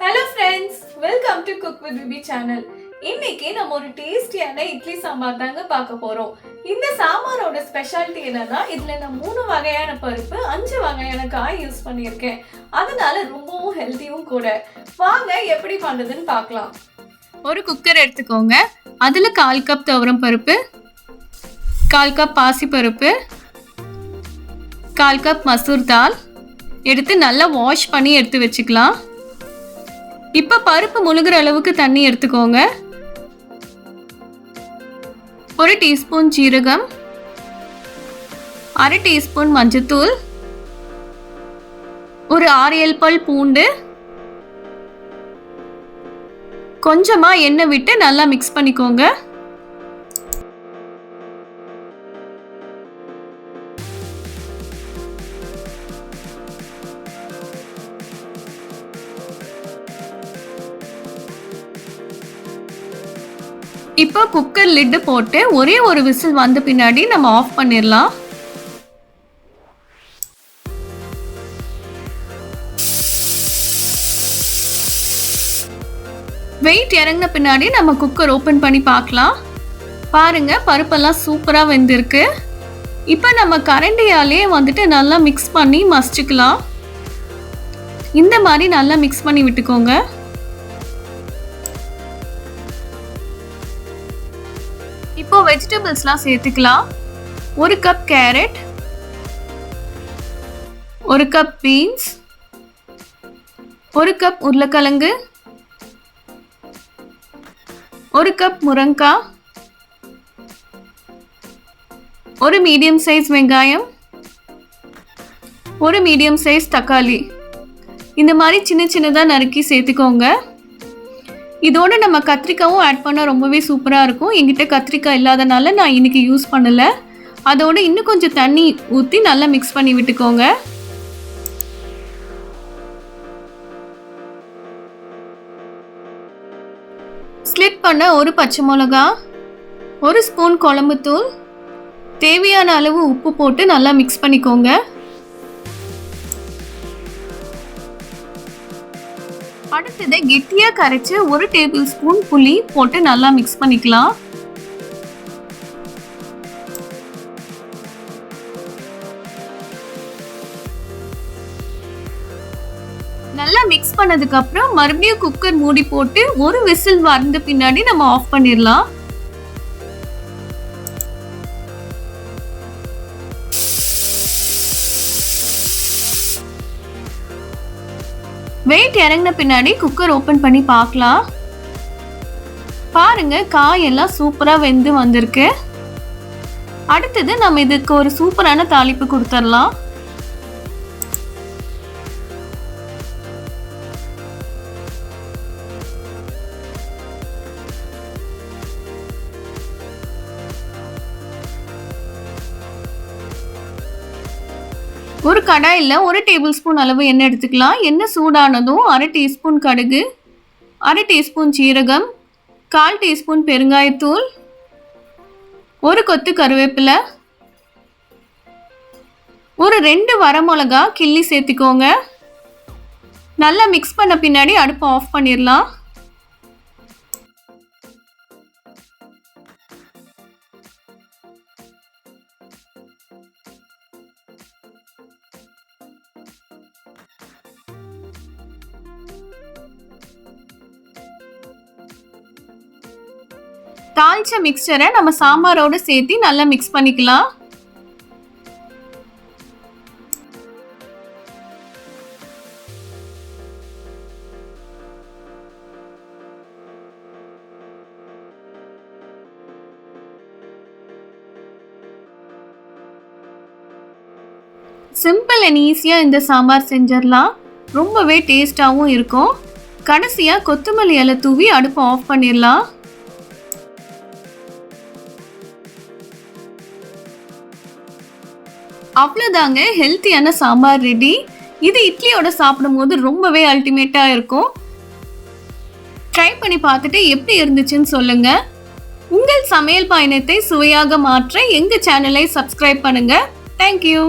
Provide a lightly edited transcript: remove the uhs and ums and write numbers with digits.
Hello friends, welcome to cook with BB channel. இன்னைக்கு நம்ம ஒரு டேஸ்டியான இட்லி சாம்பார் தாங்க பார்க்க போறோம். இந்த சாம்பாரோட ஸ்பெஷாலிட்டி என்னன்னா, இதுல நான் 3 வகையான பருப்பு 5 வகையான காய் யூஸ் பண்ணியிருக்கேன். அதனால ரொம்பவும் ஹெல்த்தியும் கூட. வாங்க எப்படி பண்றதுன்னு பார்க்கலாம். ஒரு குக்கர் எடுத்துக்கோங்க. அதுல 1/4 கப் துவரம் பருப்பு, 1/4 கப் பாசி பருப்பு, 1/4 கப் மசூர் தால் எடுத்து நல்லா வாஷ் பண்ணி எடுத்து வச்சுக்கலாம். இப்போ பருப்பு முழுகிற அளவுக்கு தண்ணி எடுத்துக்கோங்க. 1 டீஸ்பூன் ஜீரகம், 1/2 டீஸ்பூன் மஞ்சத்தூள், ஒரு 6-7 பல் பூண்டு, கொஞ்சமா எண்ணெய் விட்டு நல்லா மிக்ஸ் பண்ணிக்கோங்க. இப்போ குக்கர் லிட் போட்டு ஒரே ஒரு விசில் வந்த பின்னாடி நம்ம ஆஃப் பண்ணிடலாம். வெயிட் இறங்கின பின்னாடி நம்ம குக்கர் ஓபன் பண்ணி பார்க்கலாம். பாருங்க, பருப்பெல்லாம் சூப்பரா வெந்திருக்கு. இப்போ நம்ம கரண்டியாலே நல்லா மிக்ஸ் பண்ணி மசிச்சுக்கலாம். இந்த மாதிரி நல்லா மிக்ஸ் பண்ணி விட்டுக்கோங்க. இப்போ வெஜிடபிள்ஸ்லாம் சேர்த்துக்கலாம். 1 cup carrot, 1 cup beans, 1 cup உருளைக்கிழங்கு, 1 கப் முருங்கைக்காய், 1 மீடியம் சைஸ் வெங்காயம், 1 மீடியம் சைஸ் தக்காளி. இந்த மாதிரி சின்ன சின்னதாக நறுக்கி சேர்த்துக்கோங்க. இதோட நம்ம கத்திரிக்காயும் ஆட் பண்ணால் ரொம்பவே சூப்பராக இருக்கும். என்கிட்ட கத்திரிக்காய் இல்லாதனால நான் இன்னைக்கு யூஸ் பண்ணலை. அதோட இன்னும் கொஞ்சம் தண்ணி ஊற்றி நல்லா மிக்ஸ் பண்ணி விட்டுக்கோங்க. ஸ்லிட் பண்ண 1 பச்சை மிளகா, 1 ஸ்பூன் குழம்புத்தூள், தேவையான அளவு உப்பு போட்டு நல்லா மிக்ஸ் பண்ணிக்கோங்க. அடுத்தது கெட்டியா கரைச்சு 1 டேபிள் ஸ்பூன் புளி போட்டு நல்லா மிக்ஸ் பண்ணிக்கலாம். நல்லா மிக்ஸ் பண்ணதுக்கு அப்புறம் மறுபடியும் குக்கர் மூடி போட்டு ஒரு விசில் வந்த பின்னாடி நம்ம ஆஃப் பண்ணிடலாம். வெயிட் இறங்கின பின்னாடி குக்கர் ஓபன் பண்ணி பார்க்கலாம். பாருங்க, காய் எல்லாம் சூப்பரா வெந்து வந்திருக்கு. அடுத்தது நம்ம இதுக்கு ஒரு சூப்பரான தாளிப்பு கொடுத்துடலாம். ஒரு கடாயில் 1 டேபிள் ஸ்பூன் அளவு எண்ணெய் எடுத்துக்கலாம். எண்ணெய் சூடானதும் 1/2 டீஸ்பூன் கடுகு, 1/2 டீஸ்பூன் சீரகம், 1/4 டீஸ்பூன் பெருங்காயத்தூள், 1 கொத்து கருவேப்பிலை, ஒரு 2 வரமிளகா கிள்ளி சேர்த்துக்கோங்க. நல்லா மிக்ஸ் பண்ண பின்னாடி அடுப்பை ஆஃப் பண்ணிடலாம். தாளிச்ச மிக்சரை நம்ம சாம்பாரோட சேர்த்து நல்லா மிக்ஸ் பண்ணிக்கலாம். சிம்பிள் அண்ட் ஈஸியா இந்த சாம்பார் செஞ்சிடலாம். ரொம்பவே டேஸ்டாகவும் இருக்கும். கடைசியா கொத்தமல்லி இலை தூவி அடுப்பை ஆஃப் பண்ணிடலாம். அவ்வளோதாங்க, ஹெல்த்தியான சாம்பார் ரெடி. இது இட்லியோட சாப்பிடும்போது ரொம்பவே அல்டிமேட்டாக இருக்கும். ட்ரை பண்ணி பார்த்துட்டு எப்படி இருந்துச்சுன்னு சொல்லுங்க. உங்கள் சமையல் பயணத்தை சுவையாக மாற்ற எங்கள் சேனலை சப்ஸ்கிரைப் பண்ணுங்க. தேங்க்யூ.